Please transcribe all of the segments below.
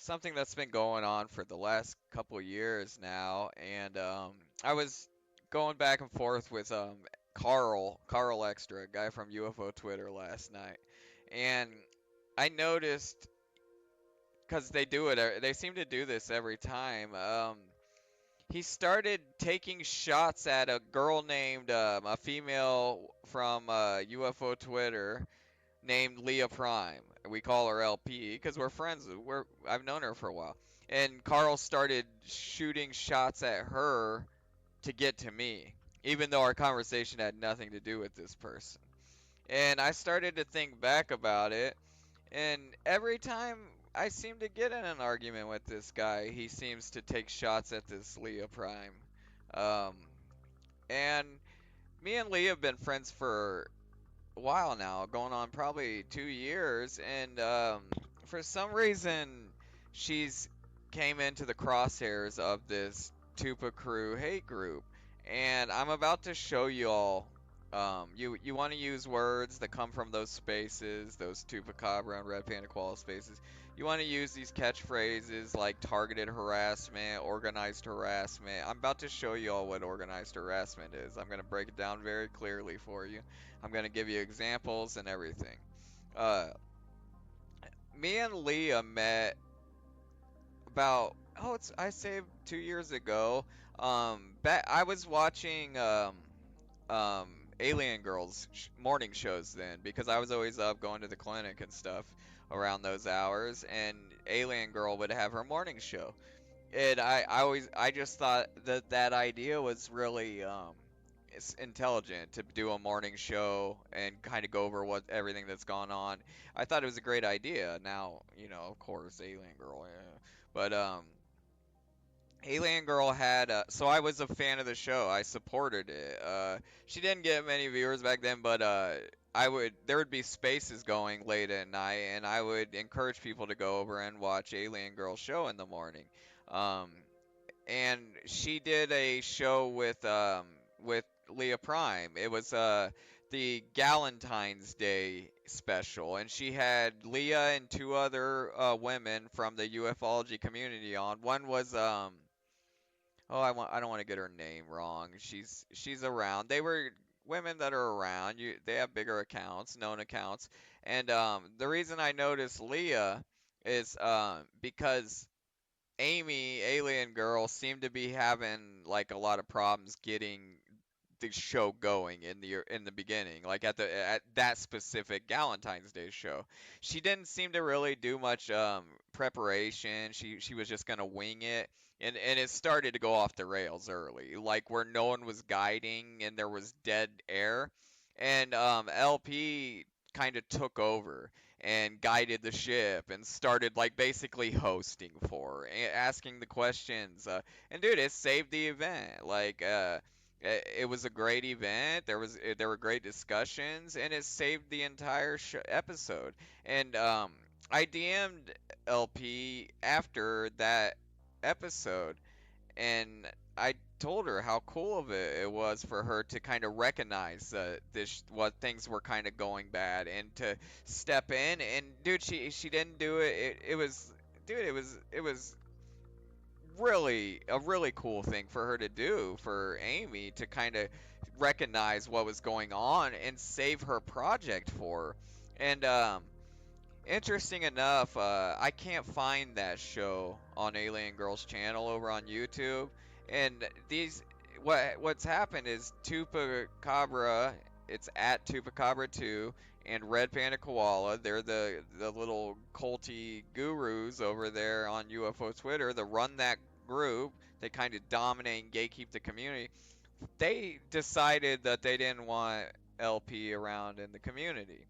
something that's been going on for the last couple years now, and I was going back and forth with Carl Extra, a guy from UFO Twitter last night, and I noticed because they seem to do this every time. He started taking shots at a girl named a female from UFO Twitter named Leah Prime. We call her LP because we're friends. I've known her for a while. And Carl started shooting shots at her to get to me, even though our conversation had nothing to do with this person. And I started to think back about it, and every time I seem to get in an argument with this guy, he seems to take shots at this Leah Prime. Um, and me and Leah have been friends for a while now, going on probably 2 years, and for some reason, she's came into the crosshairs of this Tupa Crew hate group, and I'm about to show you all. You want to use words that come from those spaces, those Tupacabra and Red Panda Koala spaces. You want to use these catchphrases like targeted harassment, organized harassment. I'm about to show you all what organized harassment is. I'm going to break it down very clearly for you. I'm going to give you examples and everything. Uh, Me and Leah met about I say 2 years ago. I was watching um Alien Girls morning shows then because I was always up going to the clinic and stuff around those hours, and Alien Girl would have her morning show. And I just thought that idea was really it's intelligent to do a morning show and kind of go over what everything that's gone on. I thought it was a great idea. Now, of course, Alien Girl, yeah. But Alien Girl had so I was a fan of the show. I supported it. She didn't get many viewers back then, but there would be spaces going late at night, and I would encourage people to go over and watch Alien Girl show in the morning. Um, and she did a show with Leah Prime. It was the Galentine's Day special, and she had Leah and two other women from the ufology community on. One was I don't want to get her name wrong. She's around. They were women that are around. They have bigger accounts, known accounts, and the reason I noticed Leah is because Amy, Alien Girl, seemed to be having like a lot of problems getting the show going in the beginning, like at that specific Valentine's Day show. She didn't seem to really do much preparation. She was just gonna wing it, and it started to go off the rails early, like where no one was guiding and there was dead air, and LP kind of took over and guided the ship and started like basically hosting for her, asking the questions. And dude, it saved the event. It was a great event. There were great discussions, and it saved the entire episode. And I DM'd LP after that episode, and I told her how cool of it was for her to kind of recognize this what things were kind of going bad and to step in. And dude, she didn't do it. It was dude, it was really a really cool thing for her to do, for Amy to kind of recognize what was going on and save her project for her. And interesting enough, I can't find that show on Alien Girls channel over on YouTube. And what's happened is Tupacabra, it's at Tupacabra 2, and Red Panda Koala. They're the little culty gurus over there on UFO Twitter that run that group. They kind of dominate and gatekeep the community. They decided that they didn't want LP around in the community,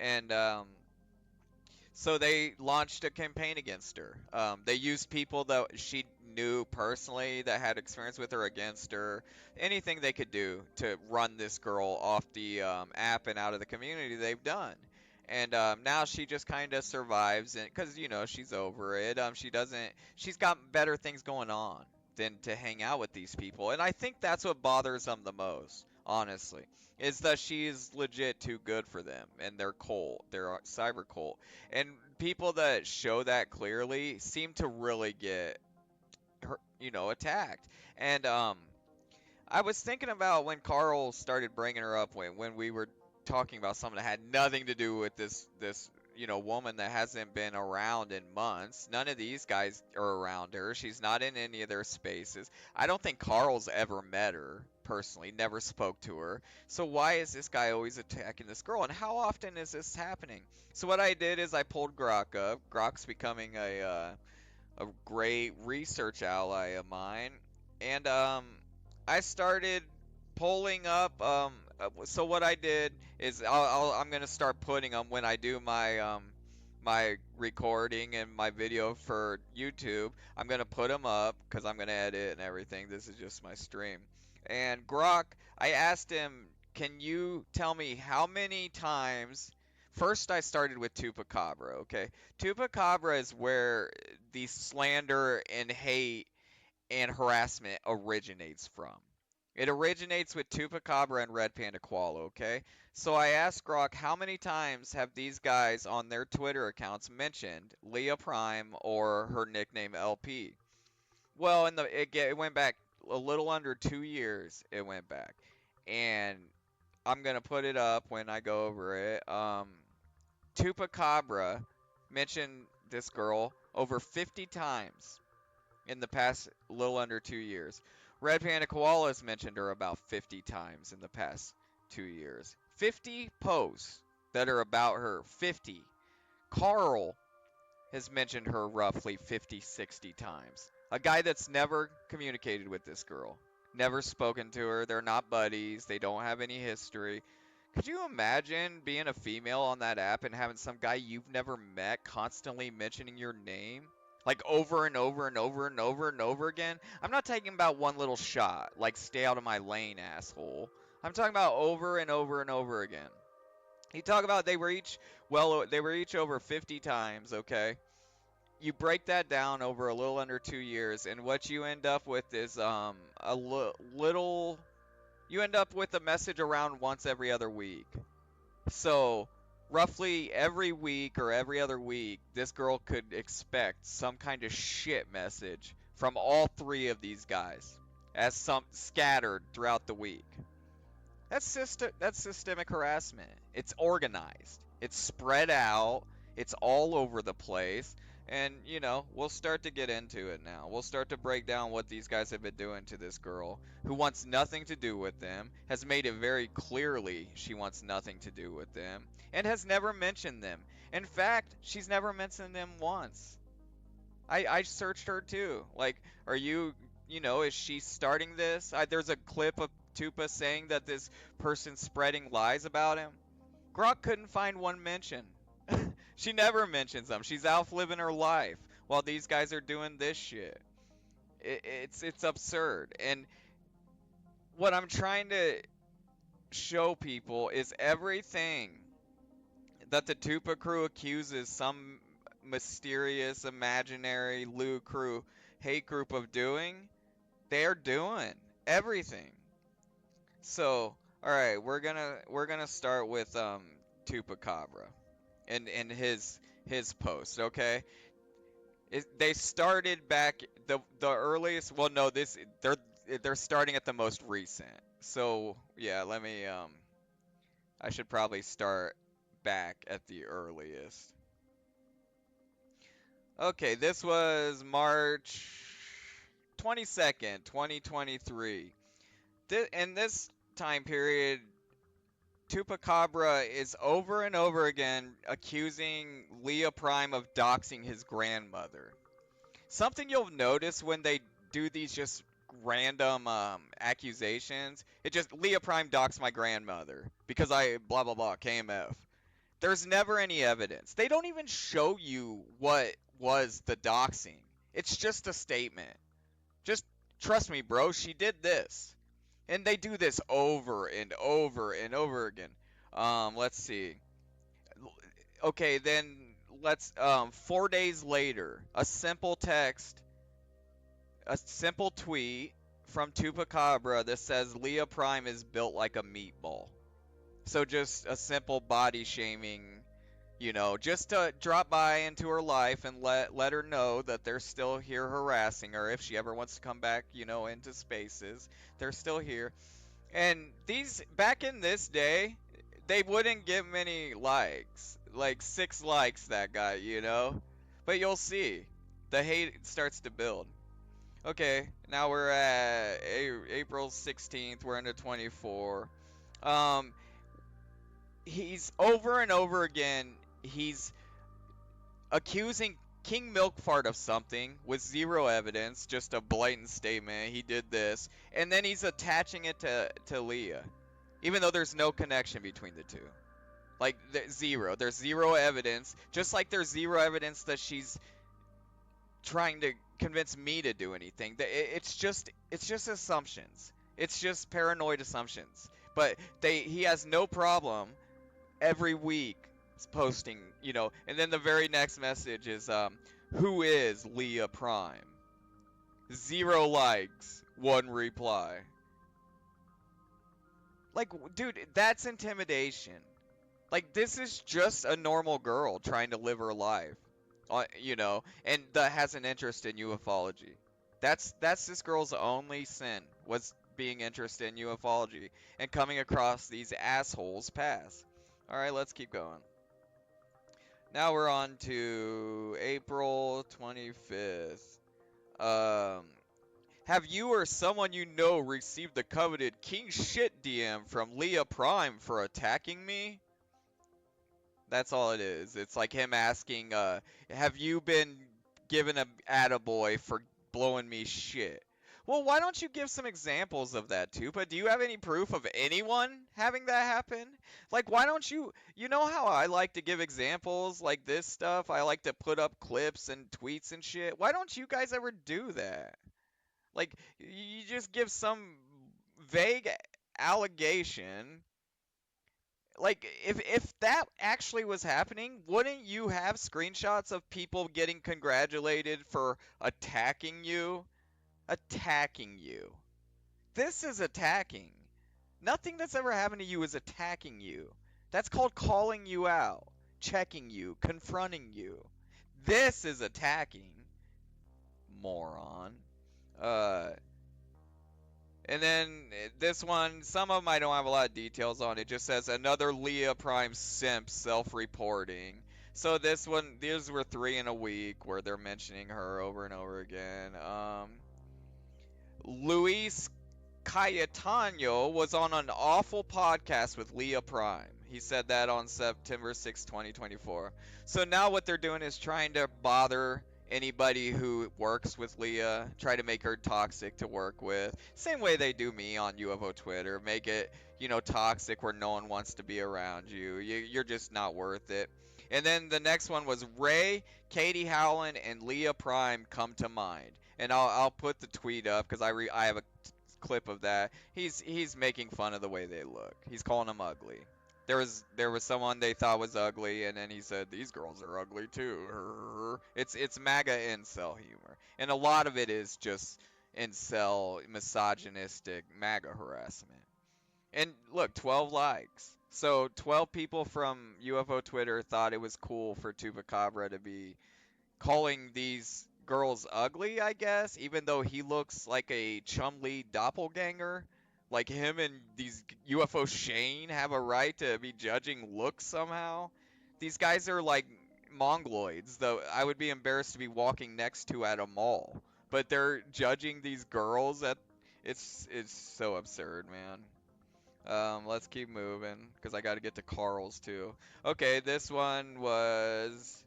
and so they launched a campaign against her. They used people that she knew personally that had experience with her against her. Anything they could do to run this girl off the app and out of the community, they've done. And now she just kind of survives, and because she's over it. She doesn't. She's got better things going on than to hang out with these people, and I think that's what bothers them the most. honestly, is that she's legit too good for them and their cult, their cyber cult. And people that show that clearly seem to really get, attacked. And I was thinking about when Carl started bringing her up when we were talking about something that had nothing to do with this woman that hasn't been around in months. None of these guys are around her. She's not in any of their spaces. I don't think Carl's ever met her personally, never spoke to her. So why is this guy always attacking this girl? And how often is this happening? So what I did is I pulled Grok up. Grok's becoming a great research ally of mine, and I started pulling up. So what I did is I'm gonna start putting them when I do my recording and my video for YouTube. I'm gonna put them up because I'm gonna edit and everything. This is just my stream. And Grok, I asked him, can you tell me how many times? First, I started with Tupacabra. Okay, Tupacabra is where the slander and hate and harassment originates from. It originates with Tupacabra and Red Panda Koala, okay? So I asked Grok, how many times have these guys on their Twitter accounts mentioned Leah Prime or her nickname LP? Well, it went back a little under 2 years. It went back, and I'm gonna put it up when I go over it. Tupacabra mentioned this girl over 50 times in the past little under 2 years. Red Panda Koala's mentioned her about 50 times in the past 2 years. 50 posts that are about her. 50. Carl has mentioned her roughly 50, 60 times. A guy that's never communicated with this girl, never spoken to her. They're not buddies. They don't have any history. Could you imagine being a female on that app and having some guy you've never met constantly mentioning your name? Like over and over and over and over and over again? I'm not talking about one little shot, like stay out of my lane, asshole. I'm talking about over and over and over again. You talk about they were each over 50 times, okay? You break that down over a little under 2 years, and what you end up with is little. You end up with a message around once every other week. So, roughly every week or every other week, this girl could expect some kind of shit message from all three of these guys, as some scattered throughout the week. That's systemic harassment. It's organized. It's spread out. It's all over the place. And, we'll start to get into it now. We'll start to break down what these guys have been doing to this girl who wants nothing to do with them, has made it very clearly she wants nothing to do with them, and has never mentioned them. In fact, she's never mentioned them once. I searched her too. Like, are is she starting this? There's a clip of Tupa saying that this person's spreading lies about him. Grok couldn't find one mention. She never mentions them. She's out living her life while these guys are doing this shit. It's absurd. And what I'm trying to show people is everything that the Tupa crew accuses some mysterious, imaginary Lu crew hate group of doing, they're doing everything. So, all right, we're gonna start with Tupacabra and his post, okay? They started back the earliest. Well, no, this they're starting at the most recent. So yeah, let me I should probably start back at the earliest. Okay, this was March 22nd, 2023. In this time period, Tupacabra is over and over again accusing Leah Prime of doxing his grandmother. Something you'll notice when they do these just random accusations, it just Leah Prime doxed my grandmother because I blah blah blah KMF. There's never any evidence. They don't even show you what was the doxing. It's just a statement. Just trust me, bro, she did this. And they do this over and over and over again. Let's see. Okay, then let's 4 days later, a simple tweet from Chupacabra that says Leah Prime is built like a meatball. So just a simple body shaming, just to drop by into her life and let her know that they're still here harassing her if she ever wants to come back, into spaces. They're still here. And these back in this day, they wouldn't get many likes. Like 6 likes that guy. But you'll see. The hate starts to build. Okay, now we're at April 16th. We're into 24. Um, he's over and over again. He's accusing King Milkfart of something with zero evidence, just a blatant statement. He did this, and then he's attaching it to Leah, even though there's no connection between the two. Like zero. There's zero evidence. Just like there's zero evidence that she's trying to convince me to do anything. It's just assumptions. It's just paranoid assumptions. But he has no problem every week posting, and then the very next message is who is Leah Prime? 0 likes, 1 reply. Like, dude, that's intimidation. Like, this is just a normal girl trying to live her life, and that has an interest in ufology. That's this girl's only sin, was being interested in ufology and coming across these assholes paths. All right, let's keep going. Now we're on to April 25th. Um, have you or someone you know received the coveted King Shit DM from Leah Prime for attacking me? That's all it is. It's like him asking, have you been given a attaboy for blowing me shit? Well, why don't you give some examples of that, Tupa? Do you have any proof of anyone having that happen? Like, why don't you know how I like to give examples like this stuff? I like to put up clips and tweets and shit. Why don't you guys ever do that? Like, you just give some vague allegation. Like, if that actually was happening, wouldn't you have screenshots of people getting congratulated for attacking you? Attacking you. This is attacking. Nothing that's ever happened to you is attacking you. That's called calling you out, checking you, confronting you. This is attacking, moron. Uh, And then this one, some of them I don't have a lot of details on. It just says another Leah Prime simp self-reporting. So this one, these were 3 in a week where they're mentioning her over and over again. Luis Cayetano was on an awful podcast with Leah Prime. He said that on September 6, 2024. So now what they're doing is trying to bother anybody who works with Leah, try to make her toxic to work with. Same way they do me on UFO Twitter. Make it, toxic where no one wants to be around you. You're just not worth it. And then the next one was Ray, Katie Howland, and Leah Prime come to mind. And I'll put the tweet up because I have a clip of that. He's making fun of the way they look. He's calling them ugly. There was someone they thought was ugly, and then he said these girls are ugly too. It's MAGA incel humor, and a lot of it is just incel misogynistic MAGA harassment. And look, 12 likes. So 12 people from UFO Twitter thought it was cool for Tupacabra to be calling these girls ugly, I guess, even though he looks like a Chumlee doppelganger. Like him and these UFO Shane have a right to be judging looks somehow. These guys are like mongoloids, though I would be embarrassed to be walking next to at a mall. But they're judging these girls at it's so absurd, man. Let's keep moving because I got to get to Carl's too. Okay, this one was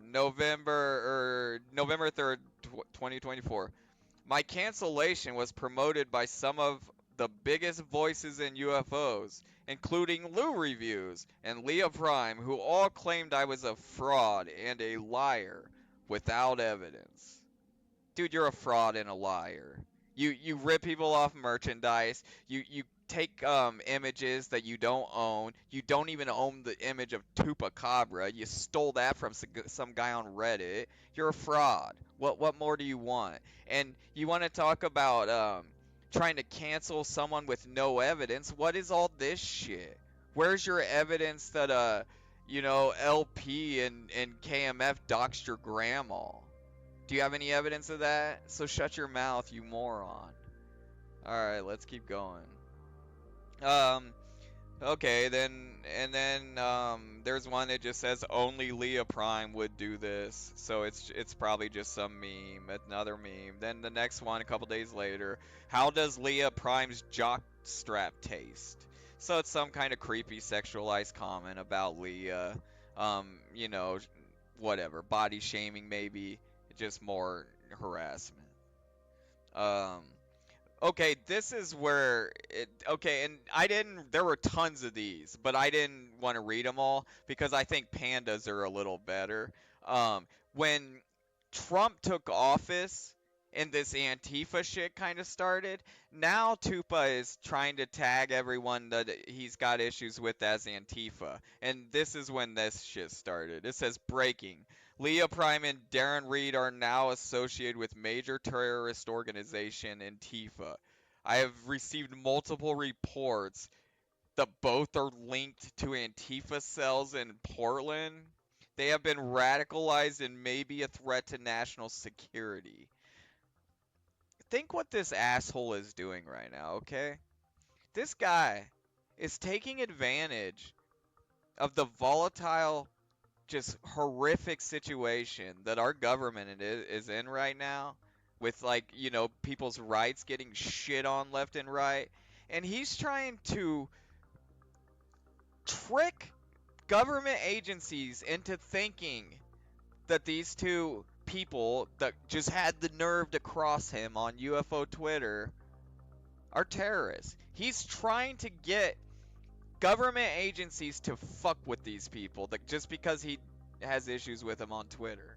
November 3rd, 2024. My cancellation was promoted by some of the biggest voices in UFOs, including Lou Reviews and Leah Prime, who all claimed I was a fraud and a liar without evidence. Dude, you're a fraud and a liar. You rip people off merchandise. You take images that you don't own. You don't even own the image of Tupacabra. You stole that from some guy on Reddit. You're a fraud. What more do you want? And you want to talk about trying to cancel someone with no evidence? What is all this shit? Where's your evidence that LP and KMF doxed your grandma? Do you have any evidence of that? So shut your mouth, you moron. Alright, let's keep going. Um, okay, there's one that just says only Leah Prime would do this. So it's probably just some meme, another meme. Then the next one a couple days later, how does Leah Prime's jock strap taste? So it's some kind of creepy sexualized comment about Leah. You know, whatever, body shaming maybe, just more harassment. Um, Okay, this is where okay, and I didn't, there were tons of these, but I didn't want to read them all because I think pandas are a little better. When Trump took office and this Antifa shit kind of started, now Tupa is trying to tag everyone that he's got issues with as Antifa. And this is when this shit started. It says breaking. Leah Prime and Darren Reed are now associated with major terrorist organization Antifa. I have received multiple reports that both are linked to Antifa cells in Portland. They have been radicalized and may be a threat to national security. Think what this asshole is doing right now, okay? This guy is taking advantage of the volatile, just horrific situation that our government is in right now, with, like, people's rights getting shit on left and right, and he's trying to trick government agencies into thinking that these two people that just had the nerve to cross him on UFO Twitter are terrorists. He's trying to get government agencies to fuck with these people that just because he has issues with them on Twitter.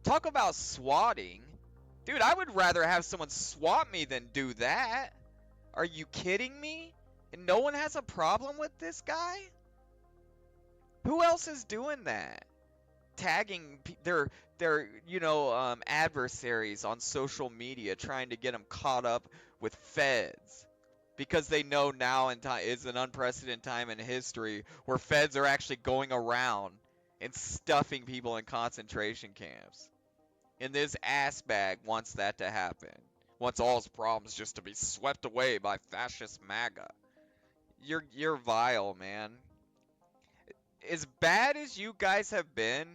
Talk about swatting. Dude, I would rather have someone swat me than do that. Are you kidding me? And no one has a problem with this guy? Who else is doing that? Tagging their adversaries on social media, trying to get them caught up with feds, because they know now in time is an unprecedented time in history where feds are actually going around and stuffing people in concentration camps. And this ass bag wants that to happen. Wants all his problems just to be swept away by fascist MAGA. You're vile, man. As bad as you guys have been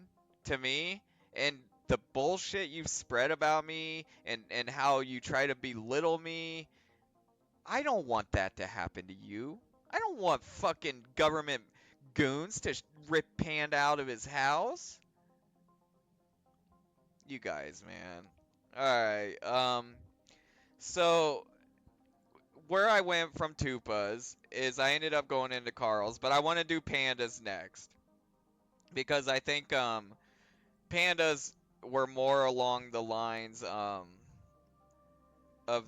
to me, and the bullshit you've spread about me, and how you try to belittle me, I don't want that to happen to you. I don't want fucking government goons to rip Panda out of his house. You guys, man. Alright, so where I went from Tupa's is I ended up going into Carl's, but I want to do Pandas next. Because I think Pandas were more along the lines of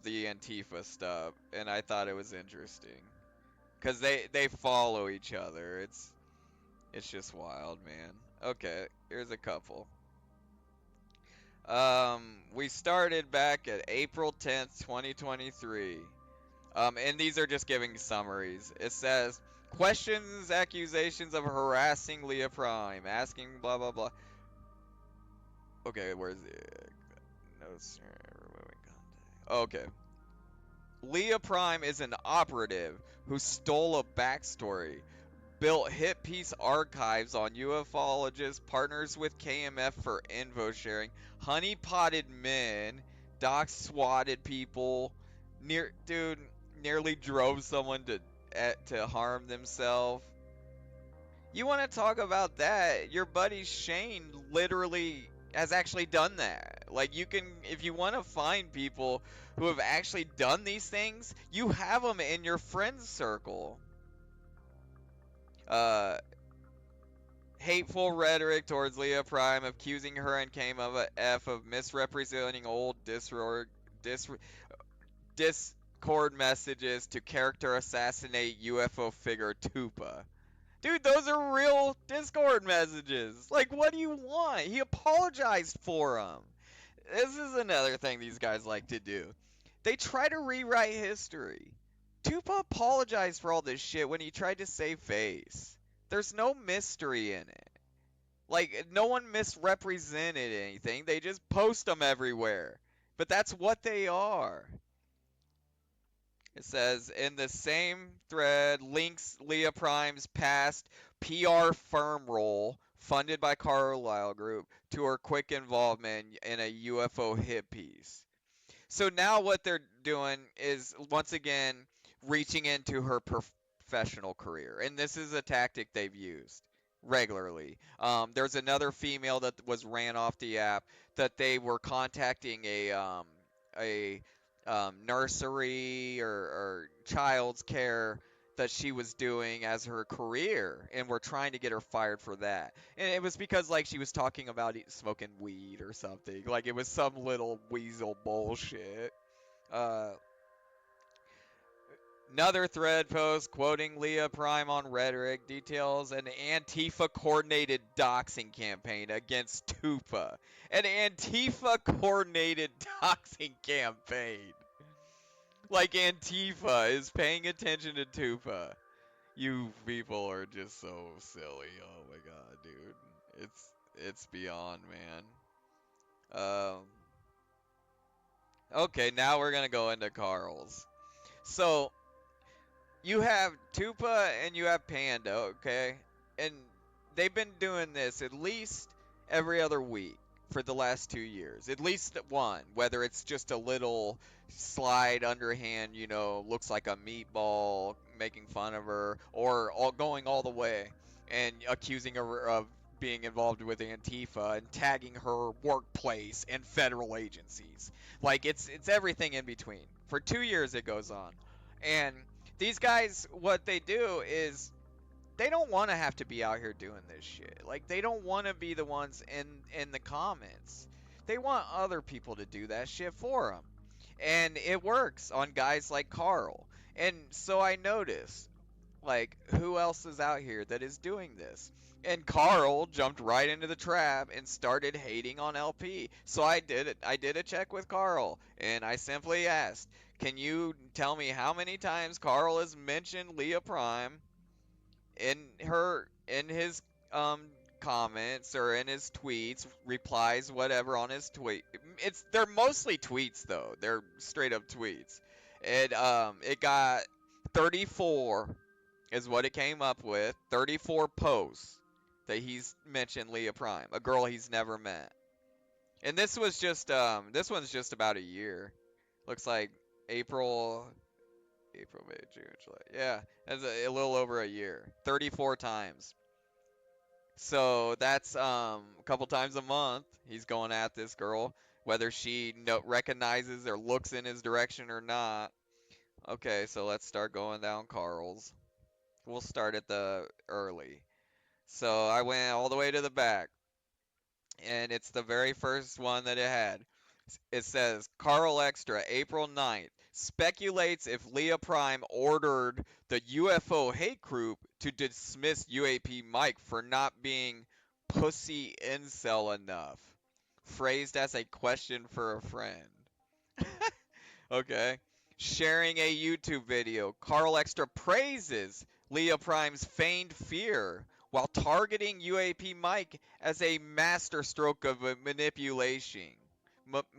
the Antifa stuff, and I thought it was interesting. Cause they follow each other. It's just wild, man. Okay, here's a couple. We started back at April 10th, 2023. And these are just giving summaries. It says, questions, accusations of harassing Leah Prime, asking blah blah blah. Okay, where's the notes? Removing contact. Okay. Leah Prime is an operative who stole a backstory, built hit piece archives on ufologists, partners with KMF for info sharing, honey potted men, doc swatted people, nearly drove someone to harm themselves. You want to talk about that? Your buddy Shane literally has actually done that. Like, you can, if you want to find people who have actually done these things, you have them in your friends circle. Hateful rhetoric towards Leah Prime, accusing her and KMF of misrepresenting old Discord messages to character assassinate UFO figure Tupa. Dude, those are real Discord messages. Like, what do you want? He apologized for them. This is another thing these guys like to do. They try to rewrite history. Tupa apologized for all this shit when he tried to save face. There's no mystery in it. Like, no one misrepresented anything. They just post them everywhere. But that's what they are. It says in the same thread, links Leah Prime's past PR firm role, funded by Carlyle Group, to her quick involvement in a UFO hit piece. So now what they're doing is once again reaching into her professional career, and this is a tactic they've used regularly. There's another female that was ran off the app that they were contacting a nursery or child's care that she was doing as her career, and were trying to get her fired for that. And it was because like she was talking about smoking weed or something. Like it was some little weasel bullshit. Uh, Another thread post quoting Leah Prime on rhetoric details an Antifa coordinated doxing campaign against Tupa. An Antifa coordinated doxing campaign. Like Antifa is paying attention to Tupa. You people are just so silly. Oh my god, dude. It's beyond, man. Okay, now we're gonna go into Carl's. So you have Tupa and you have Panda, okay? And they've been doing this at least every other week for the last 2 years. At least one, whether it's just a little slide underhand, looks like a meatball, making fun of her, or going all the way and accusing her of being involved with Antifa and tagging her workplace and federal agencies. Like it's everything in between. For 2 years it goes on. And these guys, what they do is they don't want to have to be out here doing this shit. Like they don't want to be the ones in the comments. They want other people to do that shit for them. And it works on guys like Carl. And so I noticed, like, who else is out here that is doing this? And Carl jumped right into the trap and started hating on LP. So I did it. I did a check with Carl, and I simply asked, "Can you tell me how many times Carl has mentioned Leah Prime in his comments or in his tweets, replies, whatever on his tweet?" They're mostly tweets though. They're straight up tweets. And it got 34 is what it came up with. 34 posts that he's mentioned Leah Prime, a girl he's never met. And this one's just about a year. Looks like April, May, June, July. Yeah, that's a little over a year. 34 times. So that's a couple times a month he's going at this girl, whether she recognizes or looks in his direction or not. Okay, so let's start going down Carl's. We'll start at the early. So I went all the way to the back, and it's the very first one that it had. It says, Carl Extra, April 9th, speculates if Leah Prime ordered the UFO hate group to dismiss UAP Mike for not being pussy incel enough. Phrased as a question for a friend. Okay. Sharing a YouTube video, Carl Extra praises Leah Prime's feigned fear while targeting UAP Mike as a masterstroke of manipulation.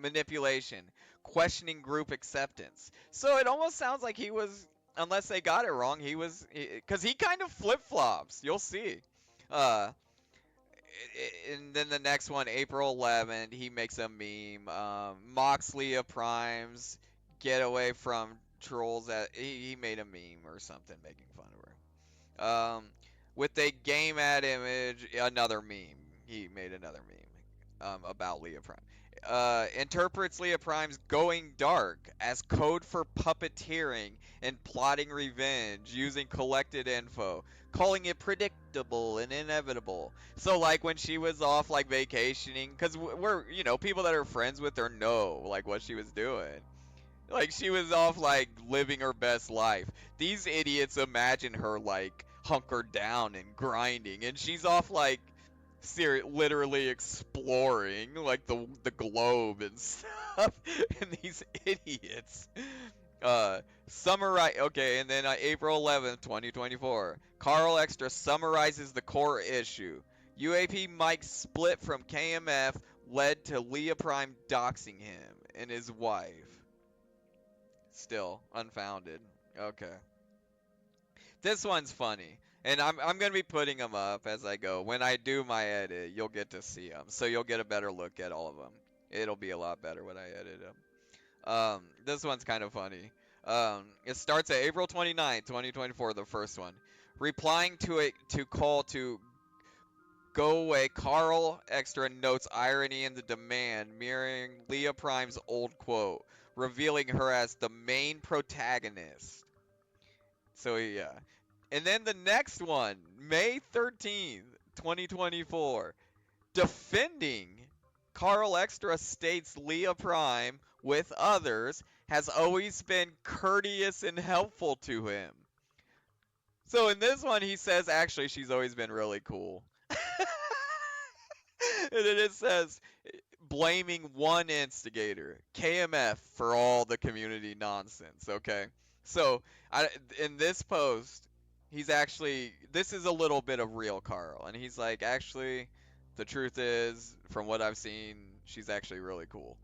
Manipulation, questioning group acceptance. So it almost sounds like he was, unless they got it wrong, because he kind of flip flops. You'll see. Uh, and then the next one, April 11th, he makes a meme. Mocks Leah Prime's get away from trolls. He made a meme or something making fun of her. With a game ad image, another meme. He made another meme about Leah Prime. Interprets Leah Prime's going dark as code for puppeteering and plotting revenge using collected info, calling it predictable and inevitable. So like when she was off like vacationing, because we're people that are friends with her know like what she was doing. Like she was off like living her best life. These idiots imagine her like hunkered down and grinding, and she's off like literally exploring like the globe and stuff. And these idiots. Summarize. Okay, and then April 11th, 2024. Carl Extra summarizes the core issue. UAP Mike split from KMF led to Leah Prime doxing him and his wife. Still unfounded. Okay. This one's funny. And I'm gonna be putting them up as I go. When I do my edit, you'll get to see them, so you'll get a better look at all of them. It'll be a lot better when I edit them. This one's kind of funny. It starts at April 29th, 2024. The first one, replying to a call to go away. Carl Extra notes irony in the demand, mirroring Leah Prime's old quote, revealing her as the main protagonist. So yeah. And then the next one, May 13th, 2024, defending Carl Extra states Leah Prime, with others, has always been courteous and helpful to him. So in this one, he says actually she's always been really cool. And then it says blaming one instigator, KMF, for all the community nonsense. Okay, so in this post, he's actually this is a little bit of real Carl, and he's like, actually, the truth is, from what I've seen, she's actually really cool.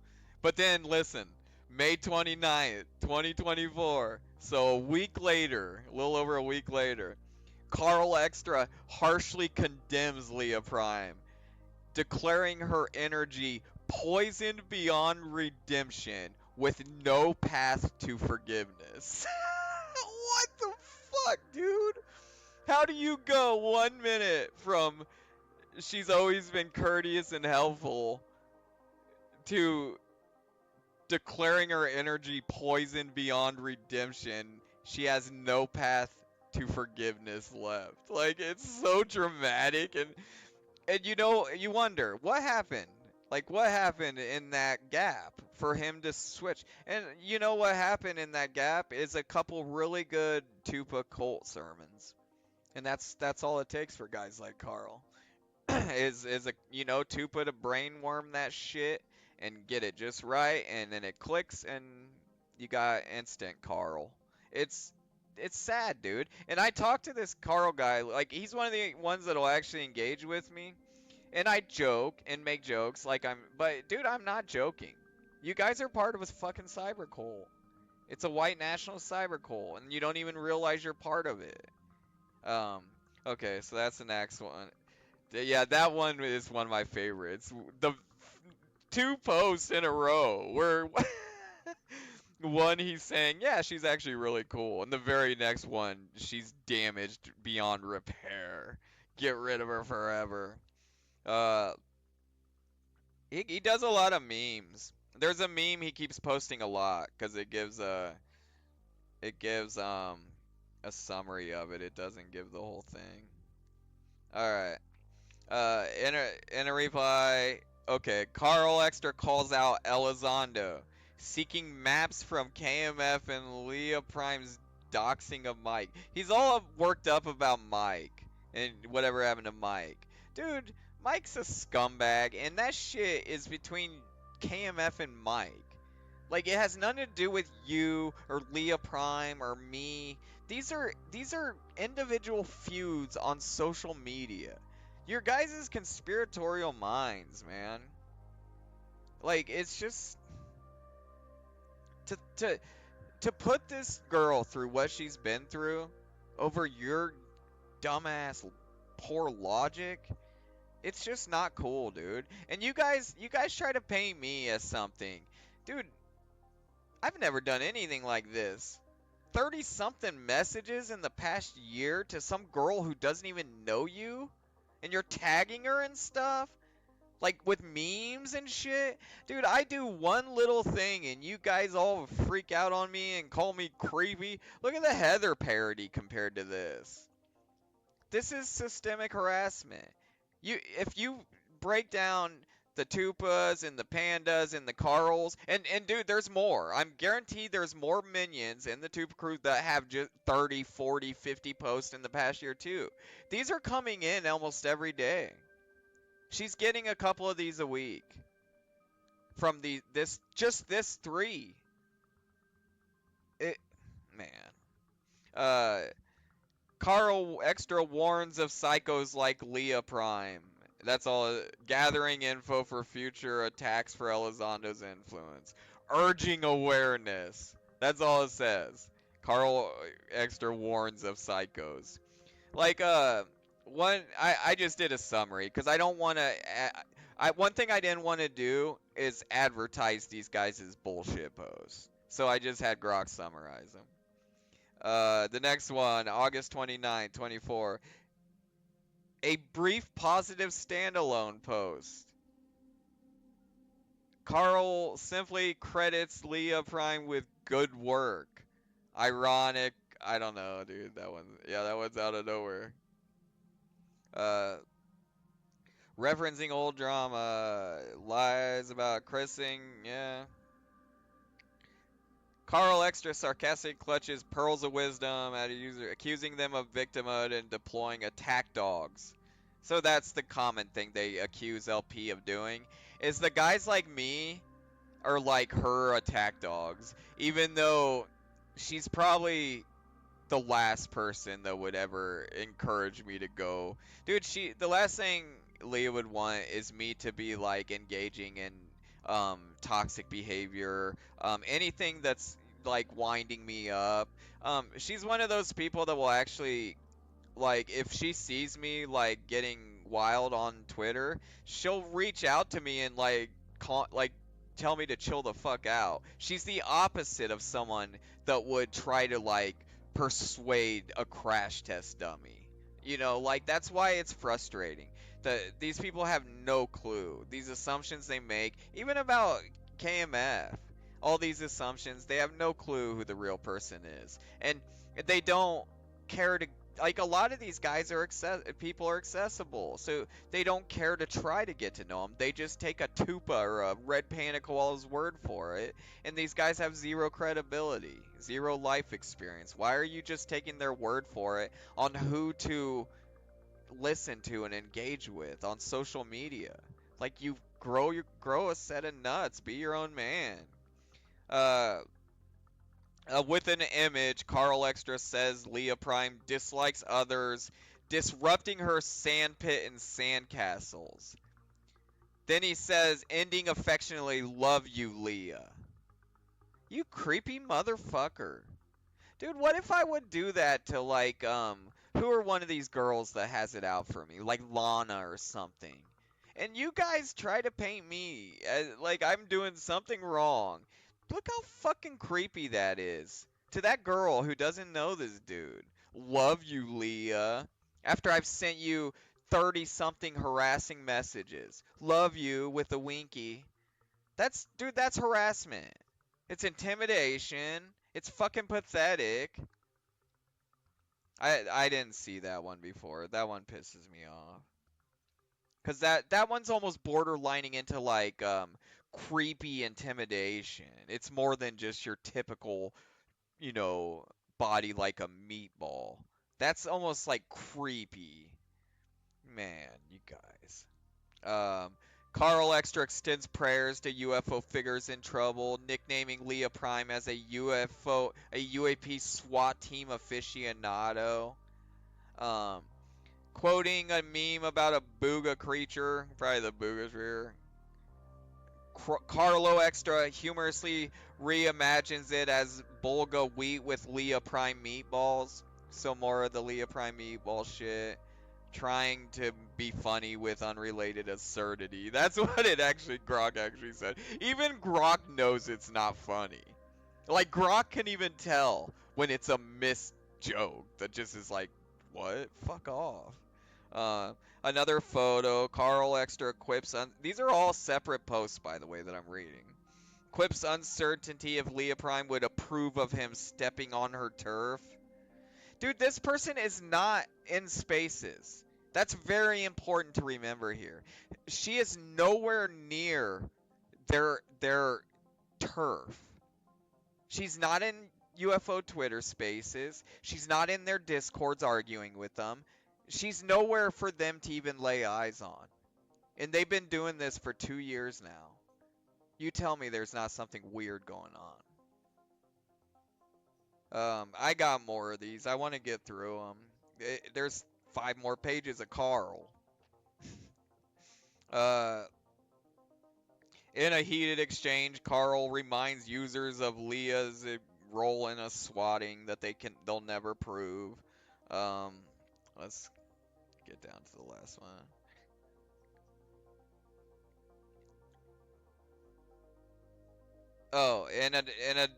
But then listen, May 29th, 2024. So a week later, a little over a week later, Carl Extra harshly condemns Leah Prime, declaring her energy poisoned beyond redemption with no path to forgiveness. What the fuck, dude? How do you go 1 minute from she's always been courteous and helpful to declaring her energy poisoned beyond redemption? She has no path to forgiveness left. Like, it's so dramatic, and you know, you wonder what happened. Like, what happened in that gap for him to switch? And you know what happened in that gap is a couple really good Tupa cult sermons, and that's all it takes for guys like Carl. Is a Tupa to brainworm that shit and get it just right, and then it clicks, and you got instant Carl. It's it's sad, dude. And I talked to this Carl guy, like he's one of the ones that'll actually engage with me, and I joke and make jokes like but dude, I'm not joking. You guys are part of a fucking cyber cult. It's a white nationalist cyber cult, and you don't even realize you're part of it. Um, okay, so that's the next one. Yeah, that one is one of my favorites. The two posts in a row where one he's saying, yeah, she's actually really cool, and the very next one, she's damaged beyond repair. Get rid of her forever. Uh, he does a lot of memes. There's a meme he keeps posting a lot because it gives a summary of it. It doesn't give the whole thing. All right. In a reply, okay, Carl Extra calls out Elizondo, seeking maps from KMF and Leah Prime's doxing of Mike. He's all worked up about Mike and whatever happened to Mike. Dude, Mike's a scumbag, and that shit is between KMF and Mike. Like, it has nothing to do with you or Leah Prime or me. These are individual feuds on social media. Your guys' conspiratorial minds, man. Like, it's just to to to put this girl through what she's been through over your dumbass poor logic. It's just not cool, dude. And you guys try to paint me as something. Dude, I've never done anything like this. 30 something messages in the past year to some girl who doesn't even know you? And you're tagging her and stuff? Like with memes and shit? Dude, I do one little thing and you guys all freak out on me and call me creepy. Look at the Heather parody compared to this. This is systemic harassment. If you break down the Tupas and the Pandas and the Carls. And dude, there's more. I'm guaranteed there's more minions in the Tupa crew that have just 30, 40, 50 posts in the past year too. These are coming in almost every day. She's getting a couple of these a week from this three. It man. Uh Carl Extra warns of psychos like Leah Prime. That's all. Gathering info for future attacks for Elizondo's influence. Urging awareness. That's all it says. Carl Extra warns of psychos. Like, I just did a summary because I don't want to. One thing I didn't want to do is advertise these guys as bullshit posts. So I just had Grok summarize them. The next one, August 29, 24. A brief positive standalone post. Carl simply credits Leah Prime with good work. Ironic. I don't know, dude. That one's out of nowhere. Uh, Referencing old drama. Lies about christening. Yeah. Carl extra sarcastic clutches pearls of wisdom at a user, accusing them of victimhood and deploying attack dogs. So that's the common thing they accuse LP of doing, is the guys like me are like her attack dogs, even though she's probably the last person that would ever encourage me to go. Dude, the last thing Leah would want is me to be like engaging in toxic behavior, anything that's like winding me up. She's one of those people that will actually, like, if she sees me like getting wild on Twitter, she'll reach out to me and like tell me to chill the fuck out. She's the opposite of someone that would try to like persuade a crash test dummy. Like that's why it's frustrating. These people have no clue. These assumptions they make, even about KMF, all these assumptions, they have no clue who the real person is. And they don't care to, like, a lot of these guys people are accessible, so they don't care to try to get to know them. They just take a Tupa or a Red Panda Koala's word for it, and these guys have zero credibility, zero life experience. Why are you just taking their word for it on who to listen to and engage with on social media? Like, you grow a set of nuts, be your own man. Uh, with an image, Carl Extra says Leah Prime dislikes others, disrupting her sandpit and sandcastles. Then he says, ending affectionately, love you, Leah. You creepy motherfucker. Dude, what if I would do that to, like, who are one of these girls that has it out for me? Like Lana or something. And you guys try to paint me as, like, I'm doing something wrong. Look how fucking creepy that is. To that girl who doesn't know this dude. Love you, Leah. After I've sent you 30-something harassing messages. Love you with a winky. Dude, that's harassment. It's intimidation. It's fucking pathetic. I didn't see that one before. That one pisses me off. Cause that one's almost borderlining into like creepy intimidation. It's more than just your typical, you know, body like a meatball. That's almost like creepy. Man, you guys. Carl Extra extends prayers to UFO figures in trouble, nicknaming Leah Prime as a UAP SWAT team aficionado. Um, Quoting a meme about a booga creature, probably the boogosphere. Carlo Extra humorously reimagines it as Bulga wheat with Leah Prime meatballs. So more of the Leah Prime meatball shit. Trying to be funny with unrelated absurdity. That's what Grok actually said. Even Grok knows it's not funny. Like, Grok can even tell when it's a missed joke that just is like, what? Fuck off. Another photo. Carl Extra quips. These are all separate posts, by the way, that I'm reading. Quips uncertainty if Leah Prime would approve of him stepping on her turf. Dude, this person is not in spaces. That's very important to remember here. She is nowhere near their turf. She's not in UFO Twitter spaces. She's not in their discords arguing with them. She's nowhere for them to even lay eyes on. And they've been doing this for 2 years now. You tell me there's not something weird going on. I got more of these. I want to get through them. There's 5 more pages of Carl. Uh, in a heated exchange, Carl reminds users of Leah's role in a swatting that they'll never prove. Um, let's get down to the last one. Oh, in a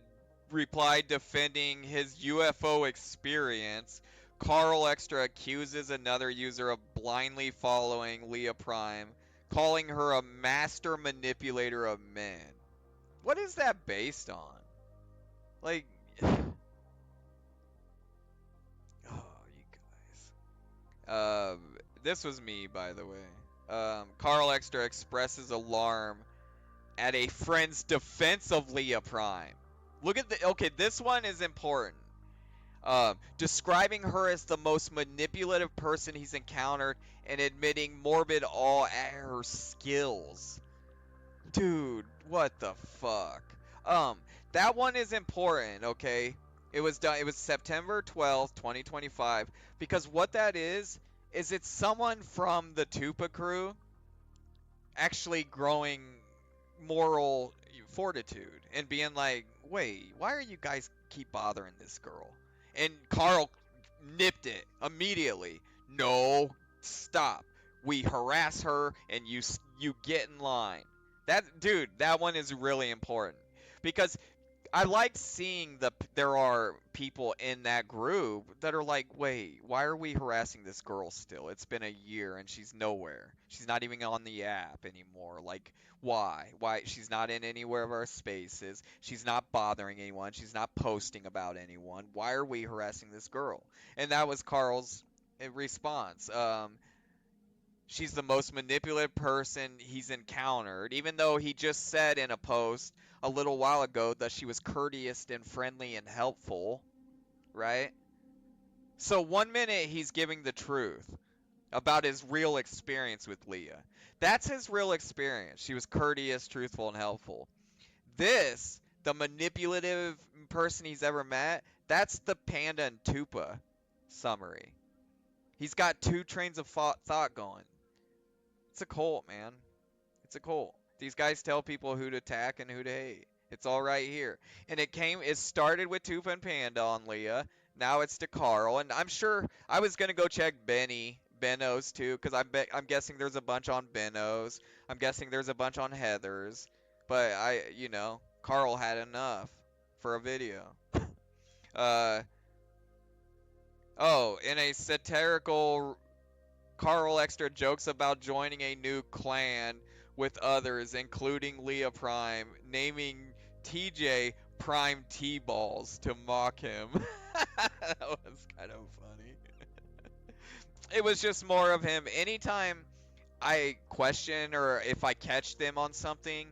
reply defending his UFO experience, Carl Extra accuses another user of blindly following Leah Prime, calling her a master manipulator of men. What is that based on? Like, oh, you guys. This was me, by the way. Carl Extra expresses alarm at a friend's defense of Leah Prime. Look at the. Okay, this one is important. Describing her as the most manipulative person he's encountered and admitting morbid awe at her skills. Dude, what the fuck? Um, that one is important, okay? It was done. It was September 12th, 2025. Because what that is it's someone from the Tupa crew actually growing moral fortitude and being like, wait, why are you guys keep bothering this girl? And Carl nipped it immediately. No, stop. We harass her and you get in line. That dude, that one is really important because I like seeing there are people in that group that are like, wait, why are we harassing this girl still? It's been a year and she's nowhere. She's not even on the app anymore. Like, why? Why? She's not in anywhere of our spaces. She's not bothering anyone. She's not posting about anyone. Why are we harassing this girl? And that was Carl's response. She's the most manipulative person he's encountered, even though he just said in a post a little while ago that she was courteous and friendly and helpful, right? So 1 minute he's giving the truth about his real experience with Leah. That's his real experience. She was courteous, truthful, and helpful. This, the manipulative person he's ever met, that's the Panda and Tupa summary. He's got two trains of thought going. It's a cult, man. It's a cult. These guys tell people who to attack and who to hate. It's all right here. And it started with Tufa and Panda on Leah. Now it's to Carl. And I'm sure I was going to go check Benno's too, because I'm guessing there's a bunch on Benno's. I'm guessing there's a bunch on Heather's. But Carl had enough for a video. Uh, oh, in a satirical Carl Extra jokes about joining a new clan with others, including Leah Prime, naming TJ Prime T-Balls to mock him. That was kind of funny. It was just more of him. Anytime I question or if I catch them on something,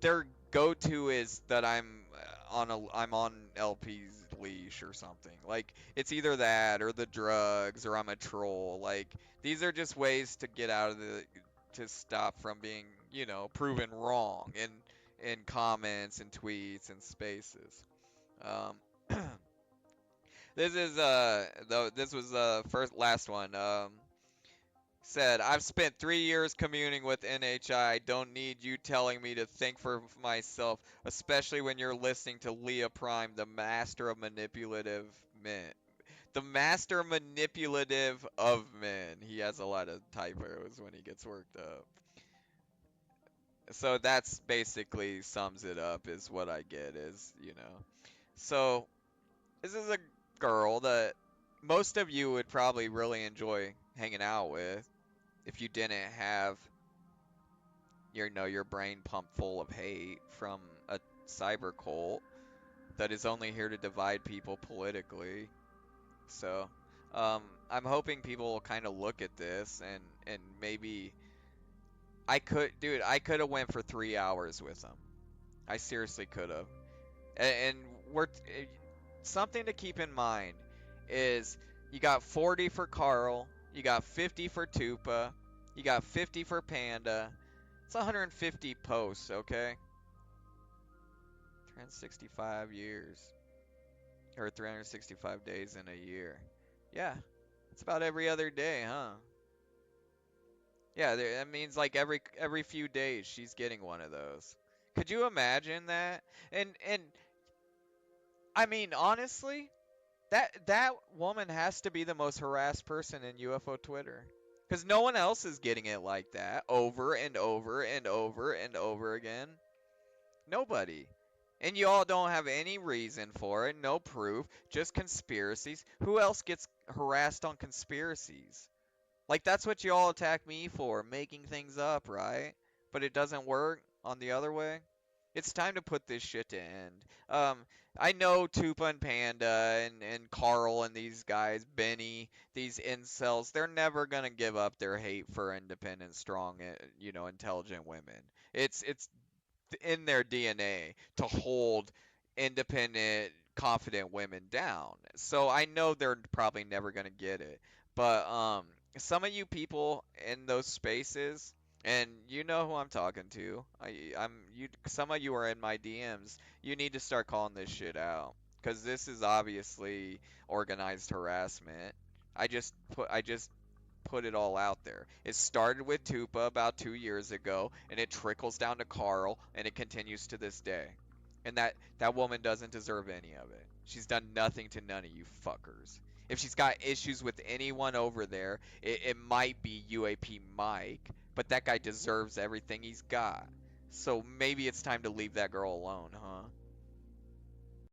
their go-to is that I'm on LP's leash or something. Like it's either that or the drugs or I'm a troll. Like these are just ways to get out of to stop from being, proven wrong in comments and tweets and spaces. Um this was the first last one. Said, I've spent 3 years communing with NHI. Don't need you telling me to think for myself, especially when you're listening to Leah Prime, the master of manipulative men. The master manipulative of men. He has a lot of typos when he gets worked up. So that's basically sums it up, is what I get is. So this is a girl that most of you would probably really enjoy hanging out with if you didn't have your brain pumped full of hate from a cyber cult that is only here to divide people politically. So, I'm hoping people will kind of look at this and maybe I could, dude, I could have went for 3 hours with them. I seriously could have. And something to keep in mind is you got 40 for Carl, you got 50 for Tupa, you got 50 for Panda. It's 150 posts, okay? 365 years or 365 days in a year. Yeah, it's about every other day, huh? Yeah, that means like every few days she's getting one of those. Could you imagine that? And I mean, honestly, that woman has to be the most harassed person in UFO Twitter. Because no one else is getting it like that over and over and over and over again. Nobody. And you all don't have any reason for it, no proof, just conspiracies. Who else gets harassed on conspiracies? Like, that's what you all attack me for, making things up, right? But it doesn't work on the other way. It's time to put this shit to end. I know Tupa and Panda and Carl and these guys, Benny, these incels, they're never gonna give up their hate for independent, strong, intelligent women. It's in their DNA to hold independent, confident women down. So I know they're probably never gonna get it. But some of you people in those spaces, and you know who I'm talking to. Some of you are in my DMs. You need to start calling this shit out, because this is obviously organized harassment. I just put it all out there. It started with Tupa about 2 years ago, and it trickles down to Carl, and it continues to this day. And that woman doesn't deserve any of it. She's done nothing to none of you fuckers. If she's got issues with anyone over there, it might be UAP Mike, but that guy deserves everything he's got. So maybe it's time to leave that girl alone, huh?